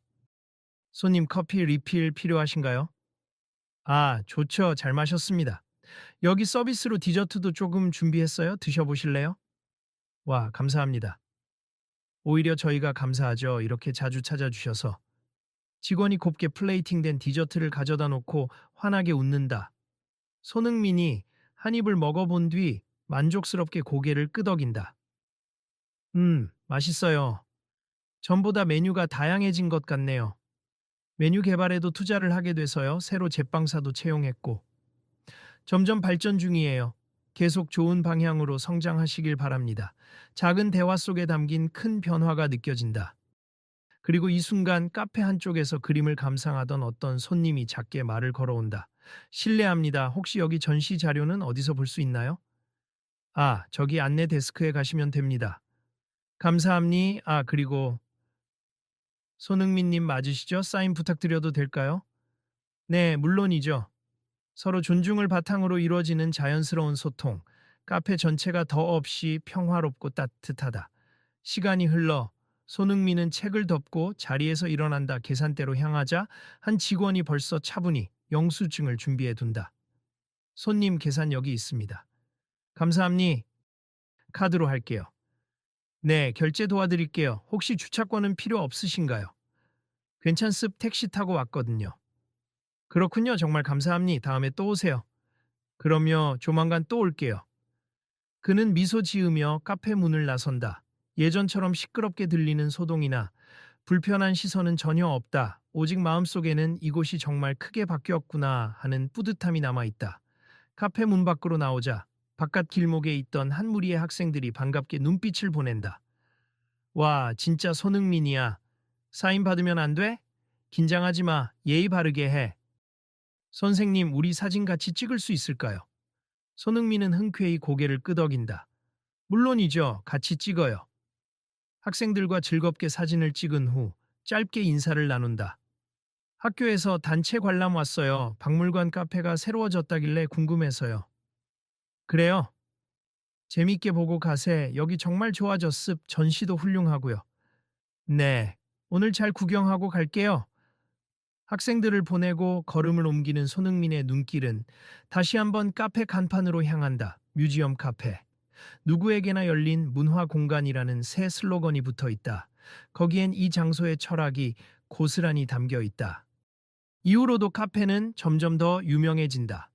손님 커피 리필 필요하신가요? 아, 좋죠. 잘 마셨습니다. 여기 서비스로 디저트도 조금 준비했어요. 드셔보실래요? 와, 감사합니다. 오히려 저희가 감사하죠. 이렇게 자주 찾아주셔서. 직원이 곱게 플레이팅된 디저트를 가져다 놓고 환하게 웃는다. 손흥민이 한 입을 먹어본 뒤 만족스럽게 고개를 끄덕인다. 맛있어요. 전보다 메뉴가 다양해진 것 같네요. 메뉴 개발에도 투자를 하게 돼서요. 새로 제빵사도 채용했고. 점점 발전 중이에요. 계속 좋은 방향으로 성장하시길 바랍니다. 작은 대화 속에 담긴 큰 변화가 느껴진다. 그리고 이 순간 카페 한쪽에서 그림을 감상하던 어떤 손님이 작게 말을 걸어온다. 실례합니다. 혹시 여기 전시 자료는 어디서 볼 수 있나요? 아, 저기 안내 데스크에 가시면 됩니다. 감사합니. 아, 그리고 손흥민님 맞으시죠? 사인 부탁드려도 될까요? 네, 물론이죠. 서로 존중을 바탕으로 이루어지는 자연스러운 소통. 카페 전체가 더 없이 평화롭고 따뜻하다. 시간이 흘러 손흥민은 책을 덮고 자리에서 일어난다. 계산대로 향하자 한 직원이 벌써 차분히 영수증을 준비해 둔다. 손님 계산 여기 있습니다. 감사합니. 카드로 할게요. 네, 결제 도와드릴게요. 혹시 주차권은 필요 없으신가요? 괜찮습. 택시 타고 왔거든요. 그렇군요. 정말 감사합니. 다음에 또 오세요. 그럼요. 조만간 또 올게요. 그는 미소 지으며 카페 문을 나선다. 예전처럼 시끄럽게 들리는 소동이나 불편한 시선은 전혀 없다. 오직 마음속에는 이곳이 정말 크게 바뀌었구나 하는 뿌듯함이 남아있다. 카페 문 밖으로 나오자 바깥 길목에 있던 한 무리의 학생들이 반갑게 눈빛을 보낸다. 와, 진짜 손흥민이야. 사인 받으면 안 돼? 긴장하지 마. 예의 바르게 해. 선생님, 우리 사진 같이 찍을 수 있을까요? 손흥민은 흔쾌히 고개를 끄덕인다. 물론이죠. 같이 찍어요. 학생들과 즐겁게 사진을 찍은 후 짧게 인사를 나눈다. 학교에서 단체 관람 왔어요. 박물관 카페가 새로워졌다길래 궁금해서요. 그래요? 재밌게 보고 가세. 여기 정말 좋아졌습. 전시도 훌륭하고요. 네. 오늘 잘 구경하고 갈게요. 학생들을 보내고 걸음을 옮기는 손흥민의 눈길은 다시 한번 카페 간판으로 향한다. 뮤지엄 카페. 누구에게나 열린 문화 공간이라는 새 슬로건이 붙어 있다. 거기엔 이 장소의 철학이 고스란히 담겨 있다. 이후로도 카페는 점점 더 유명해진다.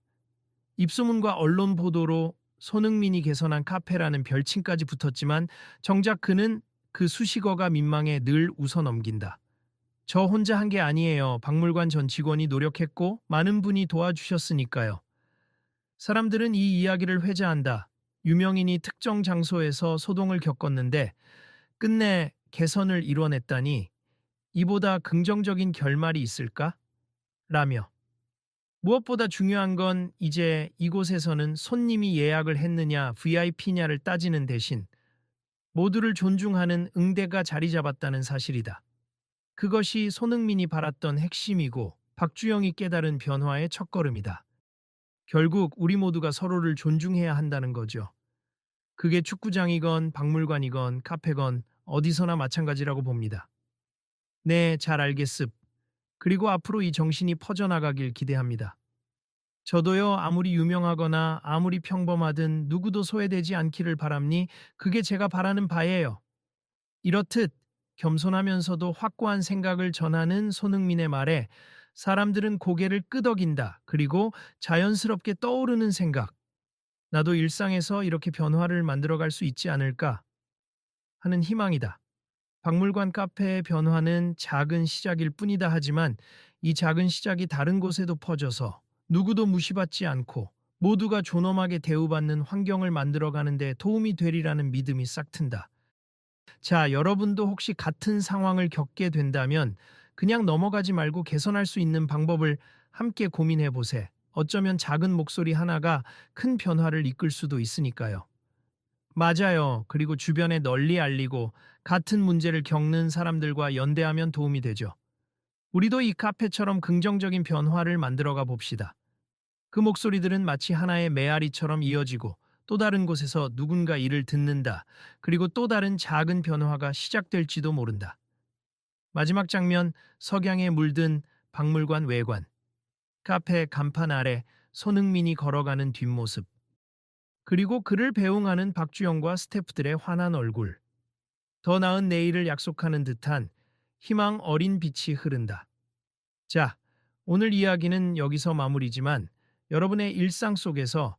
입소문과 언론 보도로 손흥민이 개선한 카페라는 별칭까지 붙었지만 정작 그는 그 수식어가 민망해 늘 웃어넘긴다. 저 혼자 한 게 아니에요. 박물관 전 직원이 노력했고 많은 분이 도와주셨으니까요. 사람들은 이 이야기를 회자한다. 유명인이 특정 장소에서 소동을 겪었는데 끝내 개선을 이뤄냈다니 이보다 긍정적인 결말이 있을까? 라며. 무엇보다 중요한 건 이제 이곳에서는 손님이 예약을 했느냐 VIP냐를 따지는 대신 모두를 존중하는 응대가 자리 잡았다는 사실이다. 그것이 손흥민이 바랐던 핵심이고 박주영이 깨달은 변화의 첫걸음이다. 결국 우리 모두가 서로를 존중해야 한다는 거죠. 그게 축구장이건 박물관이건 카페건 어디서나 마찬가지라고 봅니다. 네, 잘 알겠습. 그리고 앞으로 이 정신이 퍼져나가길 기대합니다. 저도요, 아무리 유명하거나 아무리 평범하든 누구도 소외되지 않기를 바랍니. 그게 제가 바라는 바예요. 이렇듯 겸손하면서도 확고한 생각을 전하는 손흥민의 말에 사람들은 고개를 끄덕인다. 그리고 자연스럽게 떠오르는 생각. 나도 일상에서 이렇게 변화를 만들어갈 수 있지 않을까 하는 희망이다. 박물관 카페의 변화는 작은 시작일 뿐이다 하지만 이 작은 시작이 다른 곳에도 퍼져서 누구도 무시받지 않고 모두가 존엄하게 대우받는 환경을 만들어가는 데 도움이 되리라는 믿음이 싹 튼다. 자, 여러분도 혹시 같은 상황을 겪게 된다면 그냥 넘어가지 말고 개선할 수 있는 방법을 함께 고민해 보세요. 어쩌면 작은 목소리 하나가 큰 변화를 이끌 수도 있으니까요. 맞아요. 그리고 주변에 널리 알리고 같은 문제를 겪는 사람들과 연대하면 도움이 되죠. 우리도 이 카페처럼 긍정적인 변화를 만들어가 봅시다. 그 목소리들은 마치 하나의 메아리처럼 이어지고 또 다른 곳에서 누군가 이를 듣는다. 그리고 또 다른 작은 변화가 시작될지도 모른다. 마지막 장면, 석양에 물든 박물관 외관. 카페 간판 아래 손흥민이 걸어가는 뒷모습. 그리고 그를 배웅하는 박주영과 스태프들의 환한 얼굴. 더 나은 내일을 약속하는 듯한 희망 어린 빛이 흐른다. 자, 오늘 이야기는 여기서 마무리지만 여러분의 일상 속에서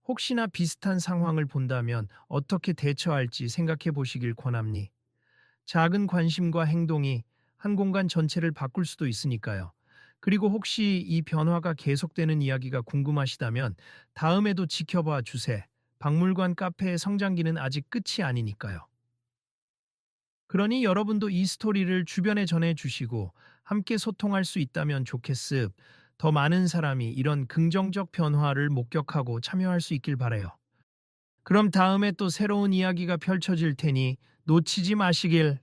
혹시나 비슷한 상황을 본다면 어떻게 대처할지 생각해 보시길 권합니. 작은 관심과 행동이 한 공간 전체를 바꿀 수도 있으니까요. 그리고 혹시 이 변화가 계속되는 이야기가 궁금하시다면 다음에도 지켜봐 주세요. 박물관 카페의 성장기는 아직 끝이 아니니까요. 그러니 여러분도 이 스토리를 주변에 전해 주시고 함께 소통할 수 있다면 좋겠습. 더 많은 사람이 이런 긍정적 변화를 목격하고 참여할 수 있길 바래요. 그럼 다음에 또 새로운 이야기가 펼쳐질 테니 놓치지 마시길.